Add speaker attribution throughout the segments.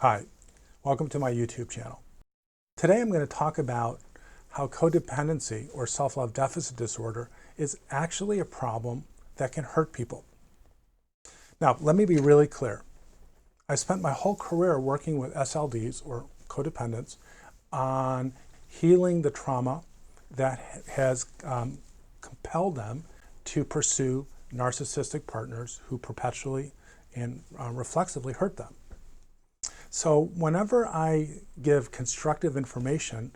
Speaker 1: Hi, welcome to my YouTube channel. Today I'm going to talk about how codependency or self-love deficit disorder is actually a problem that can hurt people. Now, let me be really clear. I spent my whole career working with SLDs or codependents on healing the trauma that has compelled them to pursue narcissistic partners who perpetually and reflexively hurt them. So whenever I give constructive information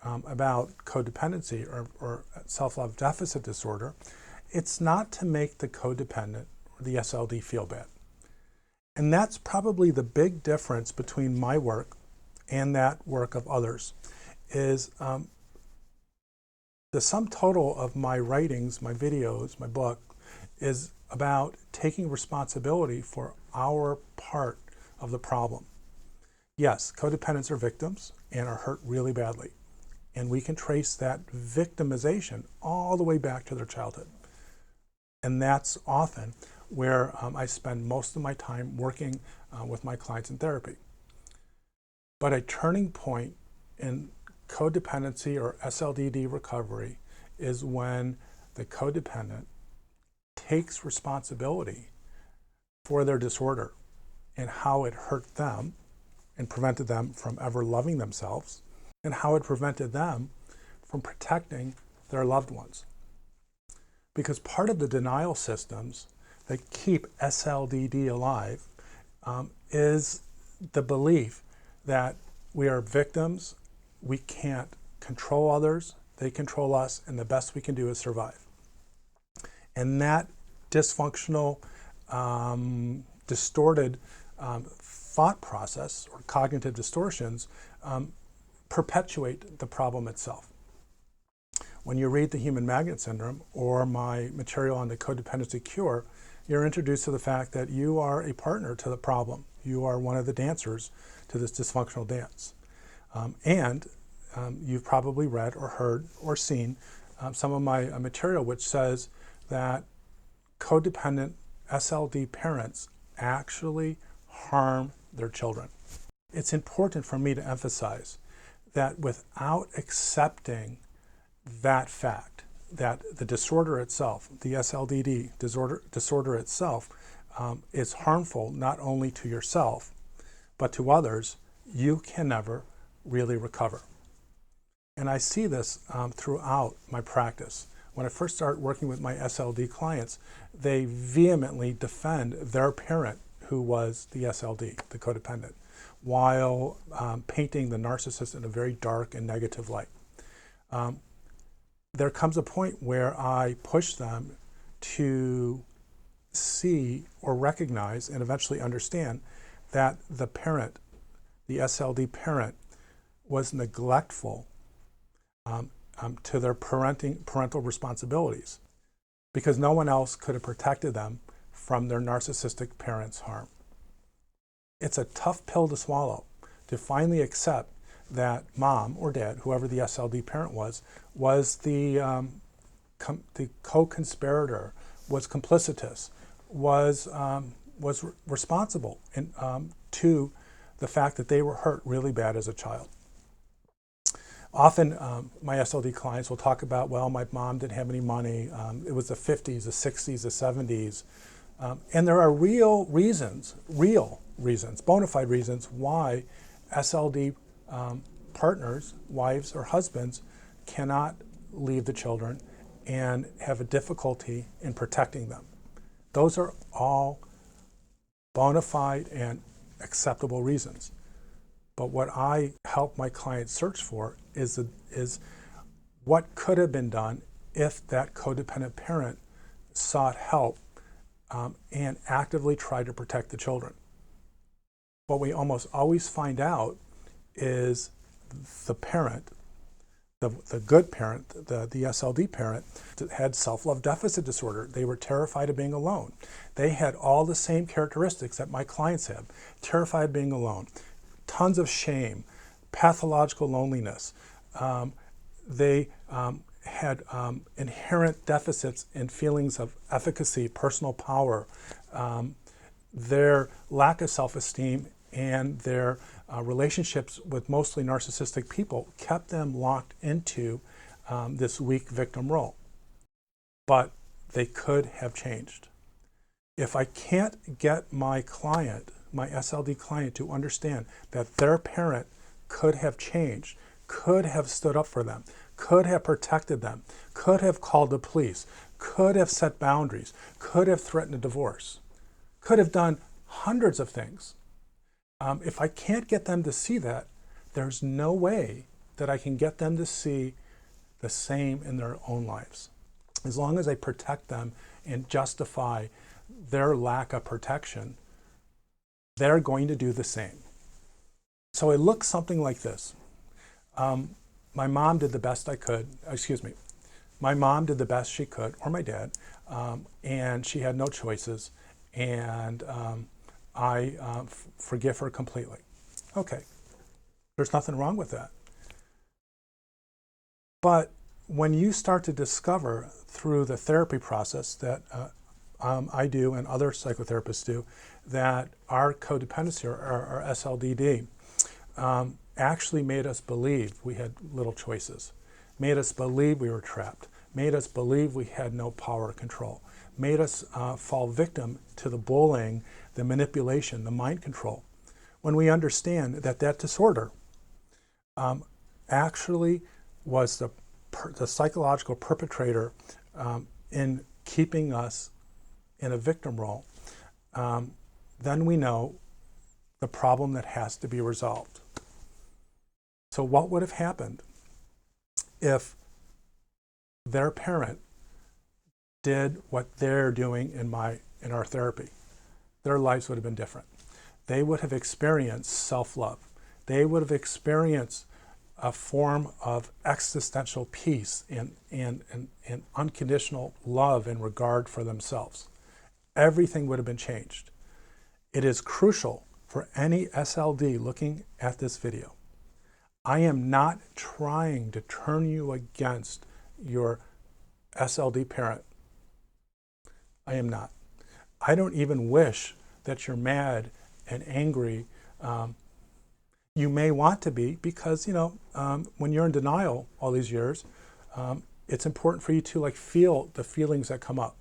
Speaker 1: about codependency or self-love deficit disorder, it's not to make the codependent or the SLD feel bad. And that's probably the big difference between my work and that work of others, is the sum total of my writings, my videos, my book, is about taking responsibility for our part of the problem. Yes, codependents are victims and are hurt really badly. And we can trace that victimization all the way back to their childhood. And that's often where I spend most of my time working with my clients in therapy. But a turning point in codependency or SLDD recovery is when the codependent takes responsibility for their disorder and how it hurt them and prevented them from ever loving themselves, and how it prevented them from protecting their loved ones. Because part of the denial systems that keep SLDD alive is the belief that we are victims, we can't control others, they control us, and the best we can do is survive. And that dysfunctional, distorted thought process or cognitive distortions perpetuate the problem itself. When you read The Human Magnet Syndrome or my material on the codependency cure, you're introduced to the fact that you are a partner to the problem. You are one of the dancers to this dysfunctional dance. You've probably read or heard or seen some of my material which says that codependent SLD parents actually harm their children. It's important for me to emphasize that without accepting that fact, that the disorder itself, the SLDD disorder itself, is harmful not only to yourself, but to others, you can never really recover. And I see this throughout my practice. When I first start working with my SLD clients, they vehemently defend their parent who was the SLD, the codependent, while painting the narcissist in a very dark and negative light. There comes a point where I push them to see or recognize and eventually understand that the parent, the SLD parent, was neglectful to their parental responsibilities, because no one else could have protected them from their narcissistic parents' harm. It's a tough pill to swallow, to finally accept that mom or dad, whoever the SLD parent was the co-conspirator, was complicitous, was responsible to the fact that they were hurt really bad as a child. Often my SLD clients will talk about, well, my mom didn't have any money, it was the 50s, the 60s, the 70s, and there are real reasons, bona fide reasons why SLD partners, wives or husbands, cannot leave the children and have a difficulty in protecting them. Those are all bona fide and acceptable reasons. But what I help my clients search for is what could have been done if that codependent parent sought help and actively tried to protect the children. What we almost always find out is the parent, the good parent, the SLD parent, had self-love deficit disorder. They were terrified of being alone. They had all the same characteristics that my clients have: terrified of being alone, tons of shame, pathological loneliness. They had inherent deficits in feelings of efficacy, personal power. Their lack of self-esteem and their relationships with mostly narcissistic people kept them locked into this weak victim role. But they could have changed. If I can't get my client, my SLD client, to understand that their parent could have changed, could have stood up for them, could have protected them, could have called the police, could have set boundaries, could have threatened a divorce, could have done hundreds of things. If I can't get them to see that, there's no way that I can get them to see the same in their own lives. As long as I protect them and justify their lack of protection, they're going to do the same. So it looks something like this. My mom did the best I could, my mom did the best she could, or my dad, and she had no choices, and I forgive her completely. Okay, there's nothing wrong with that. But when you start to discover through the therapy process that I do and other psychotherapists do, that our codependency, or our SLDD, actually made us believe we had little choices, made us believe we were trapped, made us believe we had no power or control, made us fall victim to the bullying, the manipulation, the mind control. When we understand that that disorder actually was the psychological perpetrator in keeping us in a victim role, then we know the problem that has to be resolved. So what would have happened if their parent did what they're doing in our therapy? Their lives would have been different. They would have experienced self-love. They would have experienced a form of existential peace and unconditional love and regard for themselves. Everything would have been changed. It is crucial for any SLD looking at this video. I am not trying to turn you against your SLD parent. I am not. I don't even wish that you're mad and angry. You may want to be, because when you're in denial all these years, it's important for you to feel the feelings that come up,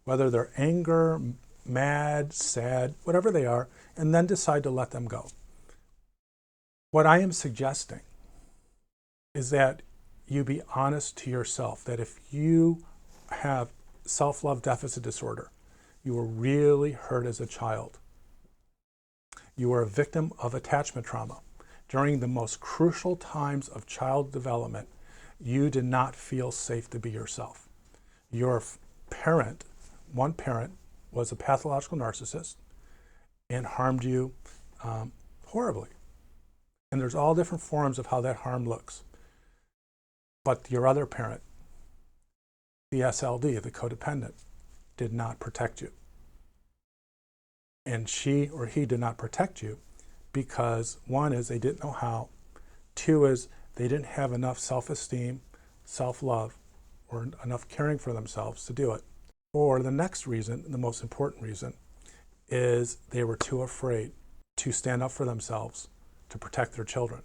Speaker 1: whether they're anger, mad, sad, whatever they are, and then decide to let them go. What I am suggesting is that you be honest to yourself, that if you have self-love deficit disorder, you were really hurt as a child, you were a victim of attachment trauma. During the most crucial times of child development, you did not feel safe to be yourself. Your parent, one parent, was a pathological narcissist and harmed you horribly. And there's all different forms of how that harm looks. But your other parent, the SLD, the codependent, did not protect you. And she or he did not protect you because, one is they didn't know how, two is they didn't have enough self-esteem, self-love, or enough caring for themselves to do it. Or the next reason, the most important reason, is they were too afraid to stand up for themselves, to protect their children.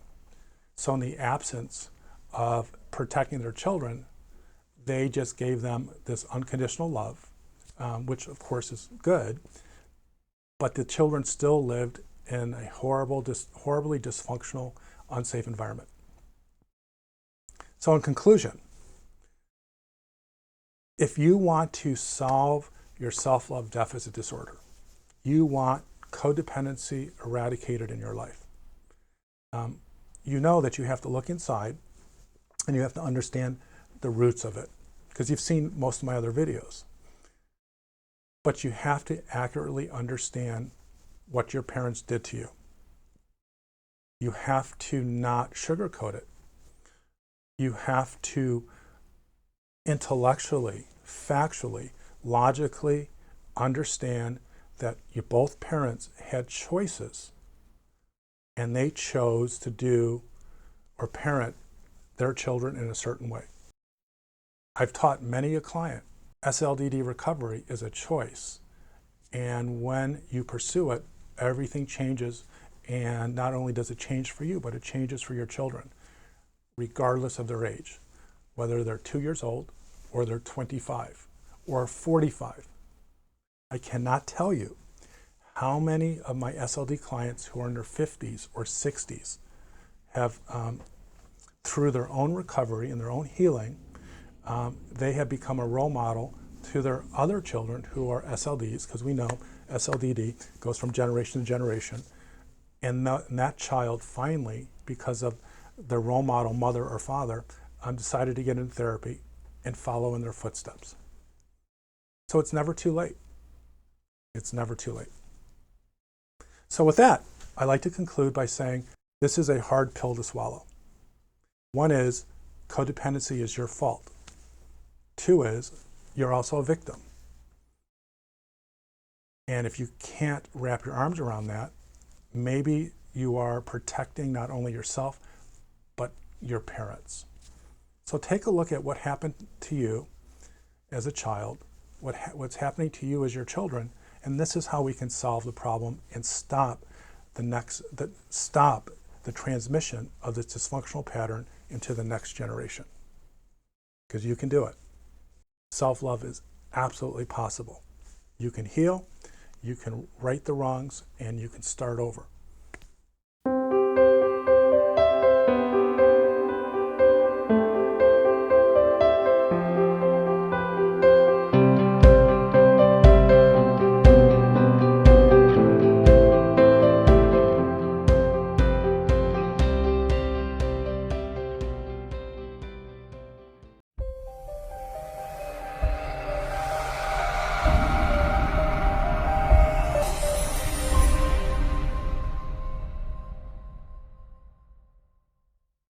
Speaker 1: So in the absence of protecting their children, they just gave them this unconditional love, which of course is good, but the children still lived in a horribly dysfunctional, unsafe environment. So in conclusion, if you want to solve your self-love deficit disorder, you want codependency eradicated in your life, you know that you have to look inside and you have to understand the roots of it, because you've seen most of my other videos. But you have to accurately understand what your parents did to you. You have to not sugarcoat it. You have to intellectually, factually, logically understand that both parents had choices and they chose to do or parent their children in a certain way. I've taught many a client, SLDD recovery is a choice. And when you pursue it, everything changes And not only does it change for you, but it changes for your children, regardless of their age, whether they're 2 years old or they're 25 or 45. I cannot tell you how many of my SLD clients who are in their 50s or 60s have, through their own recovery and their own healing, they have become a role model to their other children who are SLDs, because we know SLDD goes from generation to generation. And that child finally, because of their role model, mother or father, decided to get into therapy and follow in their footsteps. So it's never too late. It's never too late. So with that, I like to conclude by saying this is a hard pill to swallow. One is, codependency is your fault. Two is, you're also a victim. And if you can't wrap your arms around that, maybe you are protecting not only yourself, but your parents. So take a look at what happened to you as a child, what's happening to you as your children, and this is how we can solve the problem and stop the transmission of this dysfunctional pattern into the next generation. Because you can do it. Self-love is absolutely possible. You can heal, you can right the wrongs, and you can start over.